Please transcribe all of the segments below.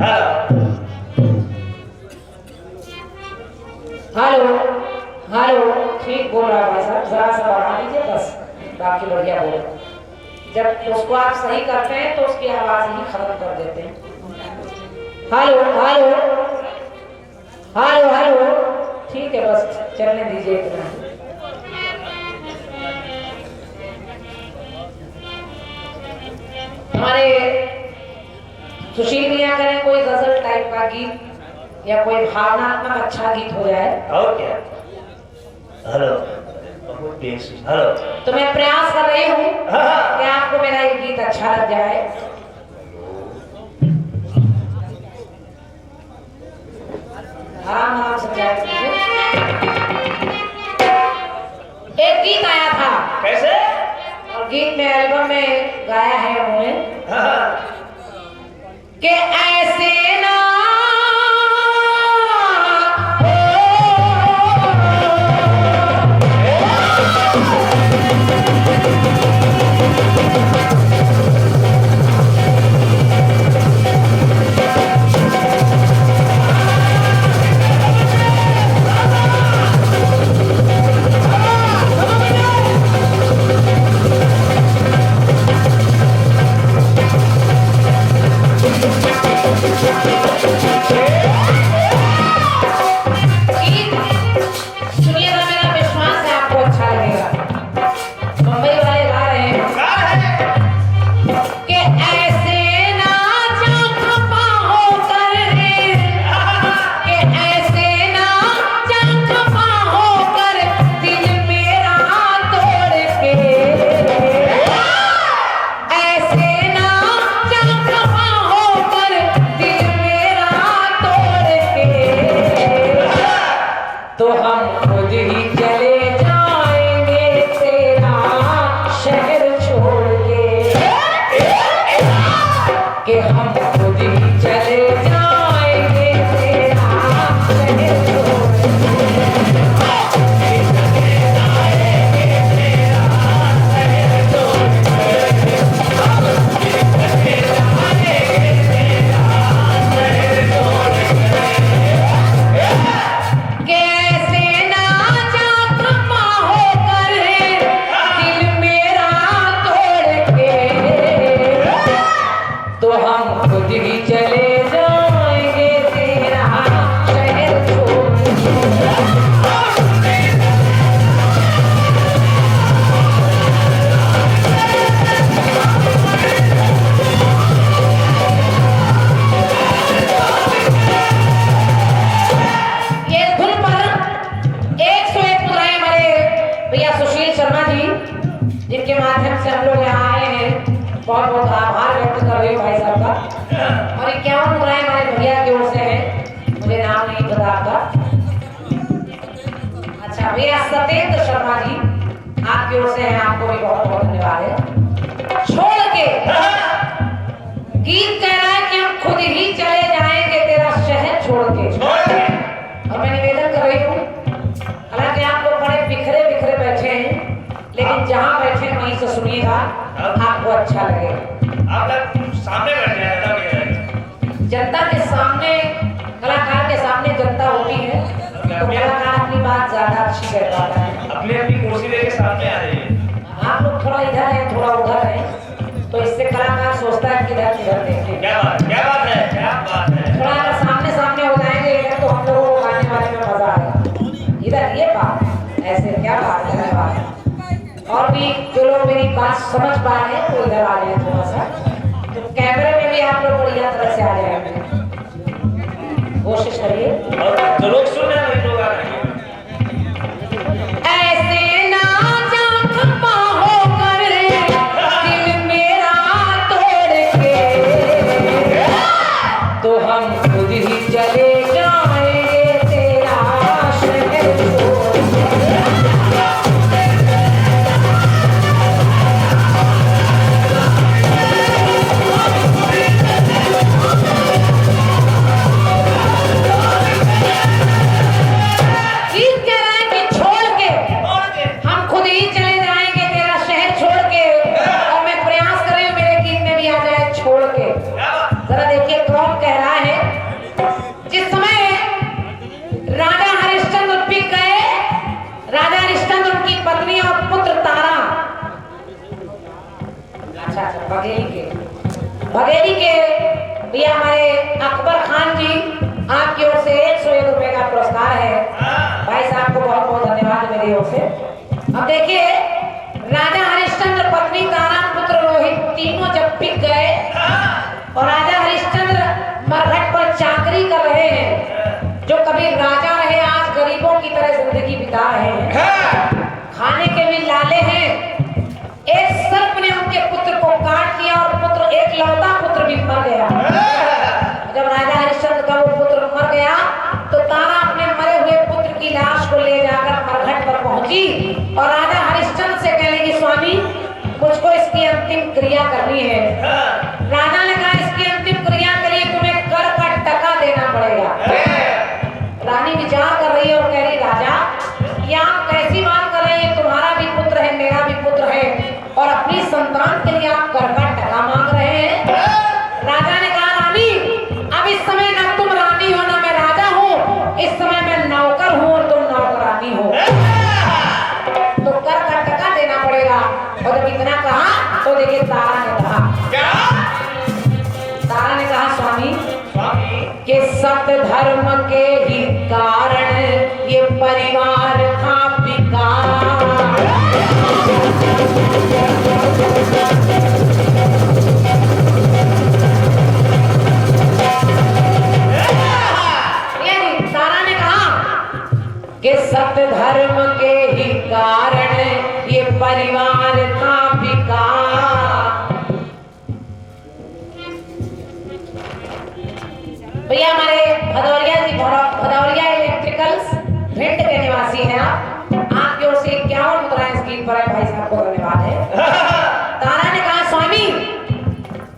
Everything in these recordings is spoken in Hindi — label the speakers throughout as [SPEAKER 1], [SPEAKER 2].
[SPEAKER 1] हेलो हेलो, ठीक बोल रहा है भाई साहब, जरा सा बढ़ा दीजिए बस, बाकी बढ़िया बोल। जब उसको आप सही करते हैं तो उसकी आवाज ही खत्म कर देते हैं। हेलो हेलो हेलो हेलो, ठीक है बस चलने दीजिए इतना। हमारे सुशील मियां करें कोई गजल टाइप का गीत या कोई भावनात्मक अच्छा गीत हो जाए।
[SPEAKER 2] और क्या? हेलो हेलो,
[SPEAKER 1] तो मैं प्रयास कर रही हूँ कि आपको मेरा ये गीत अच्छा लग जाए। आराम आराम से जाए। एक गीत आया था,
[SPEAKER 2] कैसे?
[SPEAKER 1] और गीत में एल्बम में गाया है उन्होंने कि ऐसे ना बहुत बहुत आभार व्यक्त कर रही हूँ भाई साहब का। और 51 मुद्राएं हमारे भैया की ओर से है, मुझे नाम नहीं पता आपका। अच्छा भैया सत्येंद्र शर्मा जी आपकी ओर से है, आपको भी बहुत बहुत धन्यवाद है। छोड़ के गीत कह रहा है कि हम खुद ही चले जाएंगे तेरा शहर छोड़ के। और मैं निवेदन कर रही हूँ, हालांकि आप लोग बड़े बिखरे बिखरे बैठे हैं, लेकिन जहाँ बैठे हैं वहीं से सुनिएगा, आपको अच्छा लगेगा।
[SPEAKER 2] आप सामने बैठे हैं,
[SPEAKER 1] जनता के सामने, कलाकार के सामने जनता होती है तो कलाकार अपनी बात ज्यादा अच्छी कह पाता है।
[SPEAKER 2] अपनी अपनी कुर्सी लेके सामने आ जाइए।
[SPEAKER 1] आप लोग थोड़ा इधर है थोड़ा उधर है, तो इससे कलाकार सोचता है किधर किधर देखें।
[SPEAKER 2] क्या बात है, क्या बात है, क्या बात है।
[SPEAKER 1] थोड़ा अगर सामने सामने हो जाएंगे इधर तो हम लोगों को गाने वाले में मजा आएगा। इधर ये बात ऐसे क्या बात है बात। और भी जो लोग मेरी बात समझ पा रहे हैं वो इधर आ जाए थोड़ा सा, तो कैमरे में भी आप लोग बढ़िया तरह से आ जाएंगे, कोशिश करिए।
[SPEAKER 2] और जो लोग सुन रहे हैं लोग आ रहे हैं।
[SPEAKER 1] ऐसे ना खपा होकर दिल मेरा तोड़ के, तो हम खुद ही चले जाएंगे तेरा शहर छोड़ के। बघेली के भैया हमारे अकबर खान जी आपकी ओर से 101 रुपए का पुरस्कार है। भाई साहब को बहुत बहुत धन्यवाद मेरी ओर से। अब देखिए राजा हरिश्चंद्र, पत्नी तारा, पुत्र रोहित तीनों जब पिक गए और राजा हरिश्चंद्र मरघट पर चाकरी कर रहे हैं, जो कभी राजा रहे आज गरीबों की तरह जिंदगी बिता रहे हैं, खाने के भी लाले हैं। एक सर्प ने उनके पुत्र को काट दिया और पुत्र एक लौता पुत्र भी मर गया। जब राजा हरिश्चंद्र का वो पुत्र मर गया तो तारा अपने मरे हुए पुत्र की लाश को ले जाकर मरघट पर पहुंची और राजा हरिश्चंद्र से कहने लगी, स्वामी मुझको इसकी अंतिम क्रिया करनी है। राजा ने कहा, इसकी अंतिम क्रिया के लिए तुम्हें कर का टका देना पड़ेगा। रानी विचार कर रही है और कह रही, राजा ये आप कैसी बात कर रहे हैं, तुम्हारा भी पुत्र है मेरा भी पुत्र है और अपनी संतान के लिए आप कर का टका मांग रहे हैं। राजा ने कहा, रानी अब इस समय ना तुम रानी हो ना मैं राजा हूँ, इस समय मैं नौकर हूँ और तुम नौकरानी हो, तो कर का टका देना पड़ेगा। और जब इतना कहा तो देखिए तारा ने कहा, क्या? तारा ने कहा, स्वामी के सत्य धर्म के ही कारण ये परिवार था विकार। तारा ने कहा कि सत्य धर्म के ही कारण ये परिवार था विकार। भैया हमारे भदौरिया जी, भदौरिया इलेक्ट्रिकल्स भिंड के निवासी हैं आप, आपकी ओर से 51 मुद्राएं स्क्रीन पर है। भाई साहब को धन्यवाद है। तारा ने कहा, स्वामी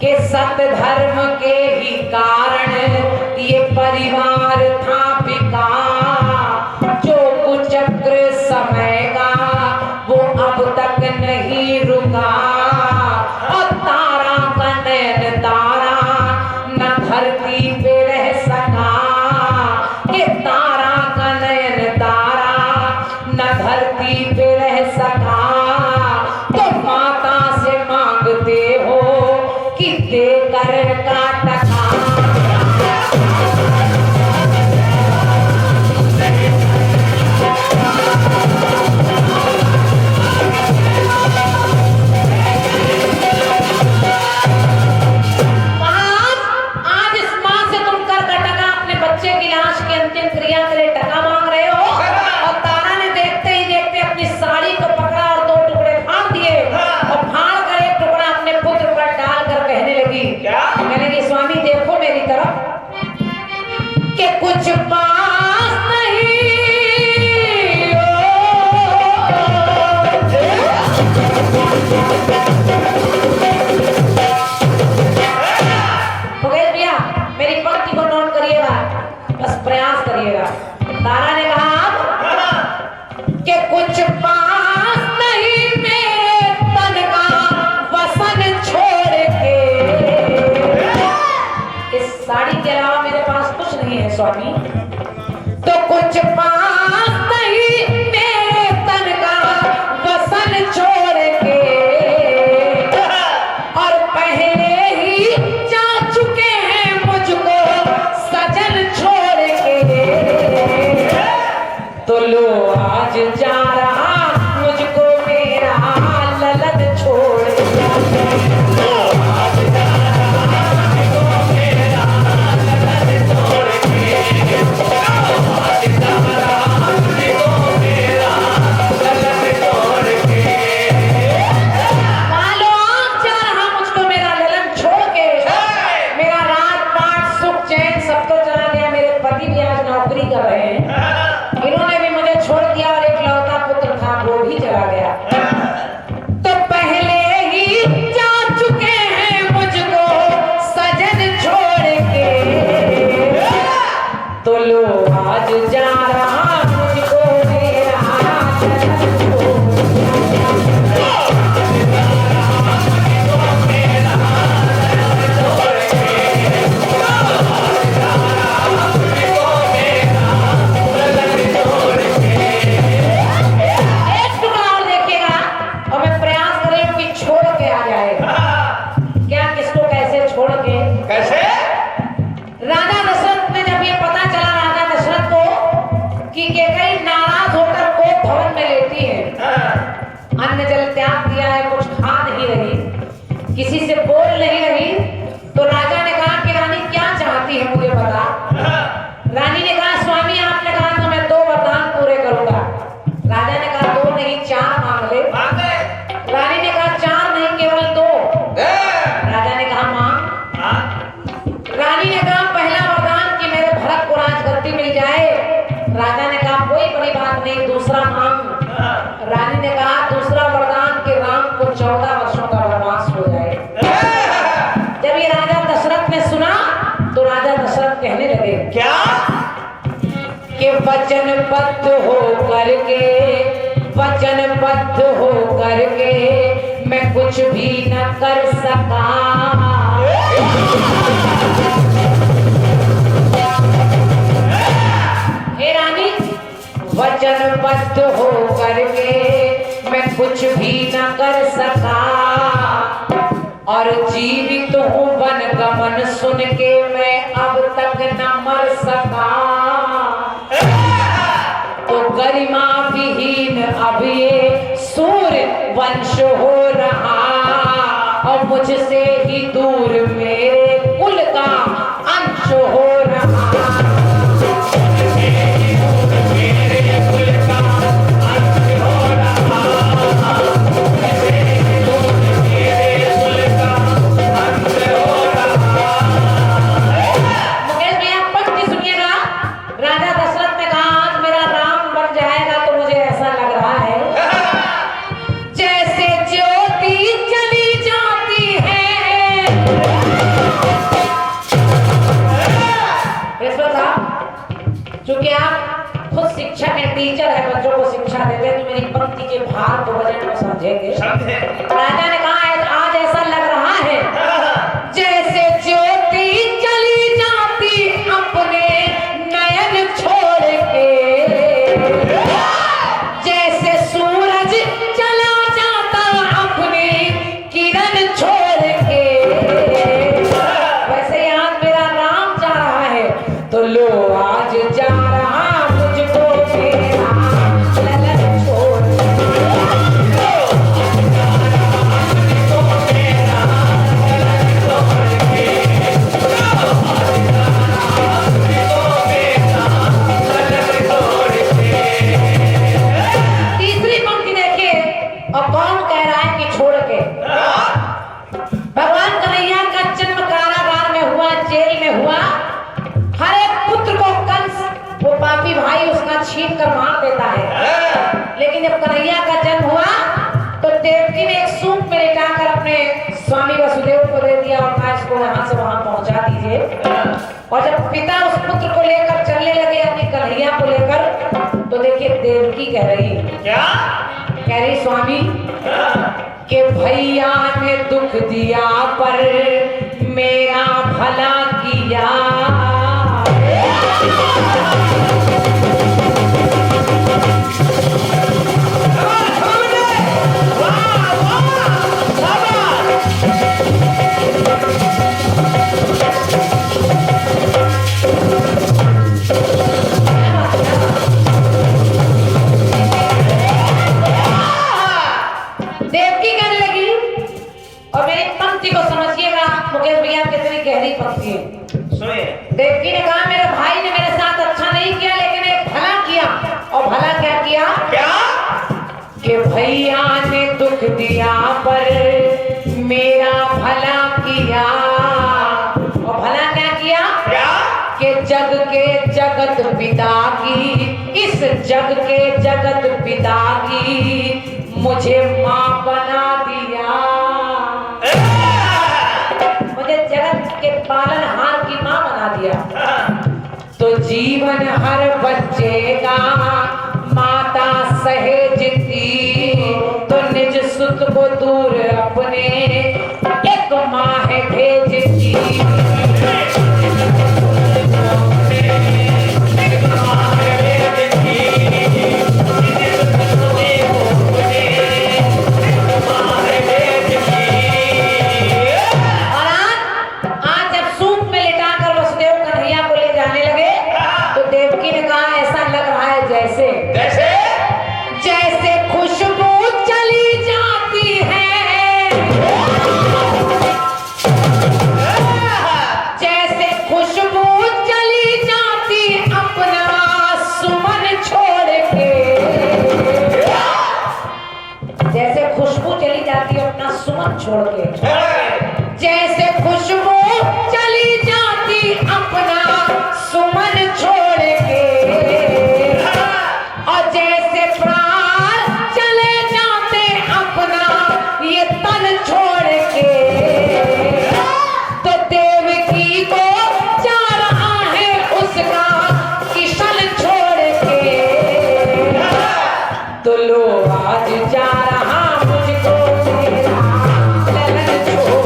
[SPEAKER 1] के सत्य धर्म के ही कारण ये परिवार था विकार। जो कुचक्र समय का वो अब तक नहीं रुका और तारा का नयन तारा न धरती पे रह सका, कि तारा का नयन तारा न धरती पे रह सका। तो माता से मांगते हो कि दे कर का टका। कुछ पास नहीं हो गए भैया, मेरी पंक्ति को नोट करिएगा, बस प्रयास करिएगा। तारा ने कहा अब कि कुछ पास नहीं मेरे तन का वसन छोड़ के, इस साड़ी के अलावा मेरे पास कुछ नहीं है स्वामी। तो कुछ पास नहीं मेरे तन का वसन छोड़ के, और पहले ही जा चुके हैं मुझको सजन छोड़ के। तो लो आज जा रहा मुझको मेरा ललन छोड़ के। कर रहे हैं, इन्होंने भी मुझे छोड़ दिया और एक कहने लगे
[SPEAKER 2] क्या?
[SPEAKER 1] कि वचनबद्ध हो करके मैं कुछ भी न कर सका। हे रानी, वचनबद्ध हो करके मैं कुछ भी न कर सका और जीवित हूँ वन गमन सुन के मैं अब तक न मर सका। तो गरिमा विहीन अब ये सूर्य वंश हो रहा और मुझसे ही दूर मेरे कुल का अंश हो रहा। क्योंकि आप खुद शिक्षक हैं, टीचर है, बच्चों को शिक्षा देते हैं, तो मेरी पंक्ति के भार को वजन में समझेंगे। राजा ने कहा आज ऐसा लग रहा है जैसे ज्योति चली जाती अपने नयन छोड़ के, जैसे सूरज चला जाता अपनी किरण छोड़ के, वैसे आज मेरा राम जा रहा है तो लो आज जा रहा मुझको मेरा ललन छोड़। तीसरी पंक्ति देखिए, और कौन कह रहा है कि छोड़ के? भगवान कन्हैया का जन्म कारागार में हुआ, जेल में हुआ। हर एक पुत्र को कंस, वो पापी भाई, उसका छीन कर मार देता है। लेकिन जब कन्हैया का जन्म हुआ तो देवकी ने एक सूप में लेटाकर अपने स्वामी वसुदेव को दे दिया और कहा इसको यहाँ से वहां पहुंचा दीजिए। और जब पिता उस पुत्र को लेकर चलने लगे अपनी कन्हैया को लेकर, तो देखिए देवकी कह रही,
[SPEAKER 2] क्या
[SPEAKER 1] कह रही स्वामी कि भैया ने दुख दिया पर मेरा भला किया। देवकी कहने लगी, और मेरी पंक्ति को समझिएगा मुकेश भैया, कितनी गहरी पंक्ति है।
[SPEAKER 2] सुनिए।
[SPEAKER 1] देवकी ने कहा मेरे भाई ने मेरे साथ अच्छा नहीं किया, लेकिन एक भला किया। और भला क्या किया?
[SPEAKER 2] क्या?
[SPEAKER 1] कि भैया ने दुख दिया पर मेरा भला किया। और भला क्या किया?
[SPEAKER 2] क्या?
[SPEAKER 1] कि जग के जगत पिता की, इस जग के जगत पिता की मुझे माँ बना दिया। मुझे जगत के पालनहार की माँ बना दिया। तो जीवन हर बच्चे का माता सहेजती, तो निज सुत को दूर अपने एक माँ है भेजती। जैसे खुशबू चली जाती है, जैसे खुशबू चली जाती अपना सुमन छोड़ के, जैसे खुशबू चली जाती अपना सुमन छोड़ के, जैसे खुशबू चली जाती अपना सुमन छोड़ के, और जैसे प्राण चले जाते अपना ये तन छोड़ के, तो देवकी को जा रहा है लो आज जा रहा मुझको तेरा लगन छोड़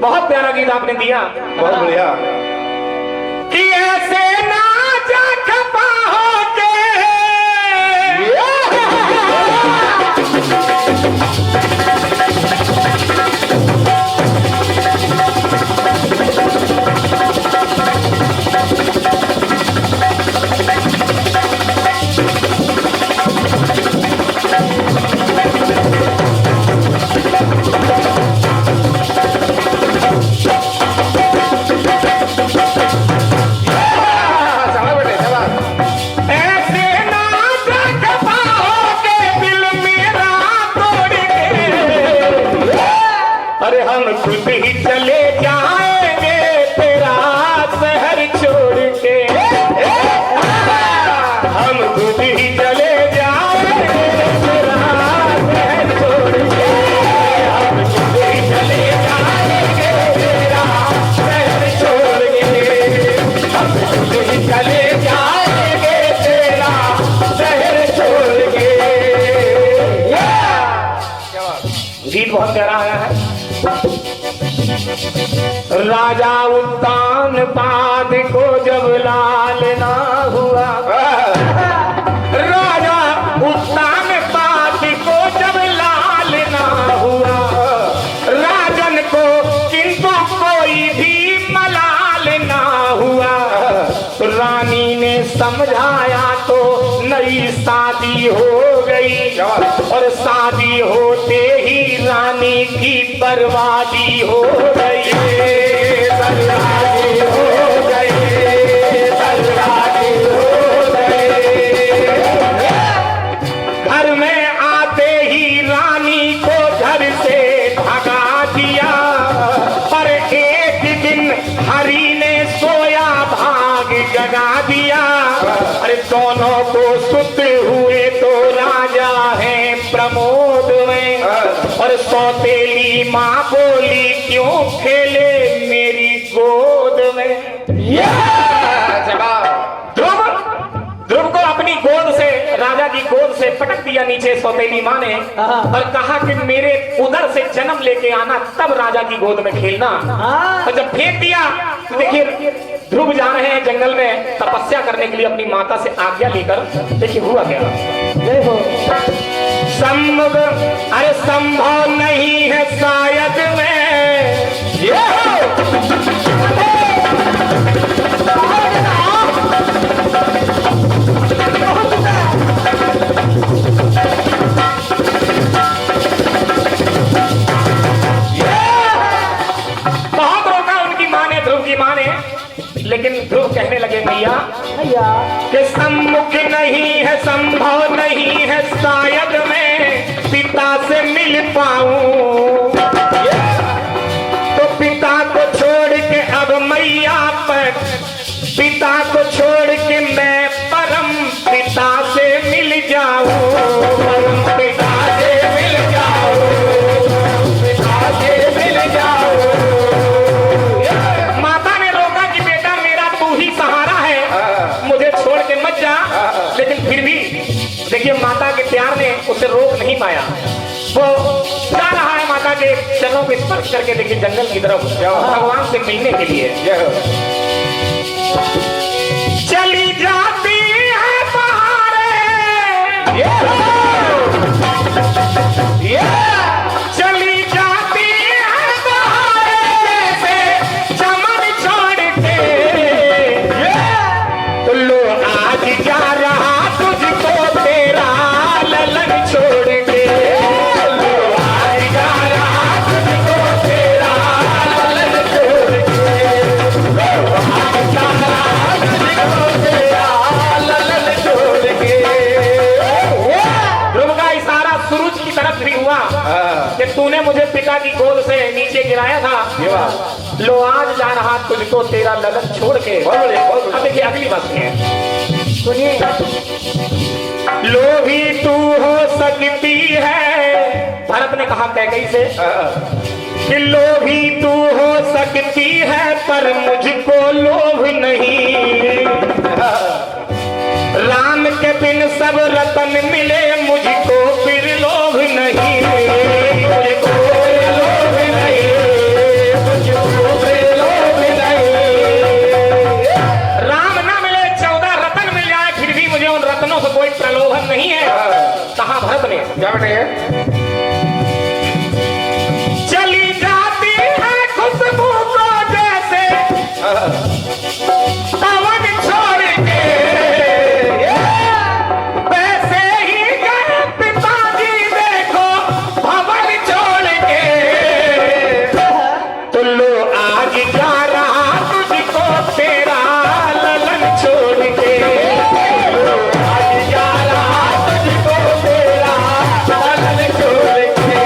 [SPEAKER 3] बहुत प्यारा गीत आपने दिया,
[SPEAKER 4] बहुत बढ़िया।
[SPEAKER 3] कि ऐसे नाच खपाओगे खुद ही चले जाएंगे तेरा शहर छोड़ के, हम खुद ही चले जाएंगे तेरा शहर छोड़ के, हम खुद ही चले जाएंगे तेरा शहर छोड़ के, हम खुद ही चले जाएंगे तेरा शहर छोड़ के। गीत बहुत प्यारा आया है। राजा उत्तान पाद को जब लाल ना हुआ, राजा उत्तान पाद को जब लाल ना हुआ, राजन को किंतु कोई भी मलाल ना हुआ, रानी ने समझाया तो नई शादी हो गई, और शादी होते ही रानी की बर्बादी हो गई, बर्बादी हो गई, बर्बादी हो गई। घर में आते ही रानी को घर से भगा दिया, पर एक दिन हरि ने सोया भाग जगा दिया, अरे दोनों को सुते हुए तो राजा है प्रमोद में, और सौतेली माँ बोली क्यों खेले मेरी गोद में। ध्रुव को अपनी गोद से, राजा की गोद से पटक दिया नीचे सौतेली माँ ने, और कहा कि मेरे उधर से जन्म लेके आना, तब राजा की गोद में खेलना। और जब फेंक दिया तो देखिए ध्रुव जा रहे हैं जंगल में तपस्या करने के लिए अपनी माता से आज्ञा लेकर। देखिए हुआ क्या, संभव अरे संभव नहीं है शायद में, बहुत रोका उनकी माँ ने, ध्रुव की माँ ने, लेकिन ध्रुव कहने लगे मैया कि सम्मुख नहीं है, संभव नहीं है शायद मैं पिता से मिल पाऊं, तो पिता को छोड़ के अब मैया पर, पिता को छोड़ के मैं परम पिता से मिल जाऊं, परम पिता से मिल जाऊं, पिता से मिल जाऊं। माता ने रोका कि बेटा मेरा तू ही सहारा है, मुझे छोड़ के मत जा, लेकिन फिर भी देखिए माता के प्यार ने उसे रोक नहीं पाया, वो जा रहा है माता के चरणों को स्पर्श करके देखिए जंगल की तरफ भगवान से मिलने के लिए चली जाती है बहारें, चली जाती है बहारें जैसे चमन छोड़ के, तो लो आज जा रहा तुझको तेरा ललन छोड़ के, लो आज जा रहा तुझको तेरा ललन छोड़ के, लो आज जा रहा तुझको तेरा ललन छोड़ के। ध्रुव का इशारा सूरज की तरफ भी हुआ कि तूने मुझे पिता की गोद से नीचे गिराया था, लो आज जा रहा तुझको तेरा ललन छोड़ के। अब देखिए अगली बात है, सुनिए। लोभी तू हो सकती है, भरत ने कहा कैकेयी से कि लोभी तू हो सकती है पर मुझको लोभ नहीं, राम के बिन सब रतन मिले मुझको फिर लोभ नहीं, मुझको लोभ नहीं, मुझको फिर लोभ नहीं। राम ना मिले 14 रतन मिल जाए फिर भी मुझे उन रत्नों से कोई प्रलोभन नहीं है। कहा भरत ने, क्या बताइए, चली जाती है खुशबू को जैसे पवन छोड़ के, वैसे ही गए पिताजी देखो भवन छोड़ के, तो लो आज जा रहा तुझको तेरा ललन छोड़ के, लो आज जा रहा तुझको तेरा ललन छोड़ के,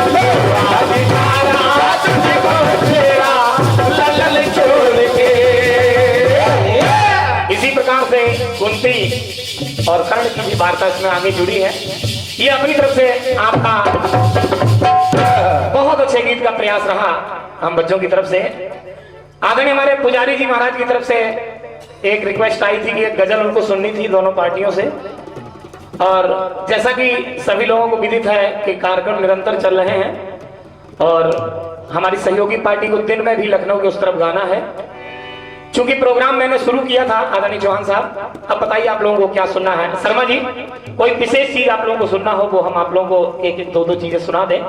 [SPEAKER 3] लो आज जा रहा तुझको तेरा ललन छोड़ के। इसी प्रकार से कुंती और कर्ण की भी वार्ता इसमें आगे जुड़ी है। ये अपनी तरफ से आपका बहुत अच्छे गीत का प्रयास रहा हम बच्चों की तरफ से। आदरणीय हमारे पुजारी जी महाराज की तरफ से एक रिक्वेस्ट आई थी कि एक गजल उनको सुननी थी दोनों पार्टियों से, और जैसा कि सभी लोगों को विदित है कि कार्यक्रम निरंतर चल रहे हैं और हमारी सहयोगी पार्टी को दिन में भी लखनऊ के उस तरफ गाना है। चूंकि प्रोग्राम मैंने शुरू किया था आदरणीय चौहान साहब, अब बताइए आप लोगों को क्या सुनना है। शर्मा जी कोई विशेष चीज आप लोगों को सुनना हो वो हम आप लोगों को एक एक दो चीजें सुना दें।